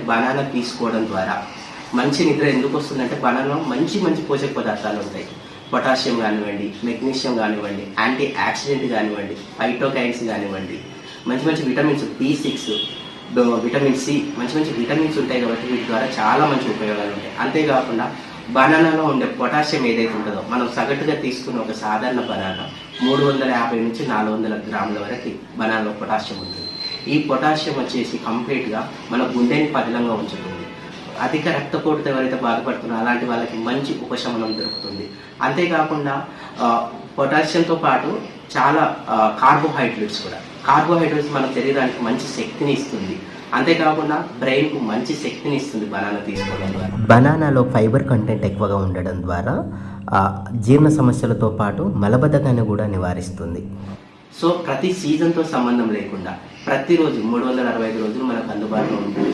Banana తీసుకోవడం ద్వారా మంచి నిద్ర ఎందుకు వస్తుందంటే బనానాలో మంచి మంచి పోషక పదార్థాలు ఉంటాయి. పొటాషియం కానివ్వండి, మెగ్నీషియం కానివ్వండి, యాంటీ ఆక్సిడెంట్ కానివ్వండి, ఫైటోకైన్స్ కానివ్వండి, మంచి మంచి విటమిన్స్ B6, విటమిన్ సి, మంచి మంచి విటమిన్స్ ఉంటాయి కాబట్టి వీటి ద్వారా చాలా మంచి ఉపయోగాలు ఉంటాయి. అంతేకాకుండా బనానాలో ఉండే పొటాషియం ఏదైతే ఉంటుందో మనం సగటుగా తీసుకున్న ఒక సాధారణ బనానా 350 నుంచి 400 గ్రాముల వరకు బనానాలో పొటాషియం ఉంటుంది. ఈ పొటాషియం వచ్చేసి కంప్లీట్గా మన గుండెని పదిలంగా ఉంచుతుంది. అధిక రక్తపోటుతో ఎవరైతే బాధపడుతున్నారో అలాంటి వాళ్ళకి మంచి ఉపశమనం దొరుకుతుంది. అంతేకాకుండా పొటాషియంతో పాటు చాలా కార్బోహైడ్రేట్స్ మన శరీరానికి మంచి శక్తిని ఇస్తుంది. అంతేకాకుండా బ్రెయిన్కు మంచి శక్తిని ఇస్తుంది బనానా తీసుకోవడం ద్వారా. బనానాలో ఫైబర్ కంటెంట్ ఎక్కువగా ఉండడం ద్వారా జీర్ణ సమస్యలతో పాటు మలబద్ధకాన్ని కూడా నివారిస్తుంది. సో ప్రతి సీజన్తో సంబంధం లేకుండా ప్రతిరోజు 365 రోజులు మనకు అందుబాటులో ఉంటుంది.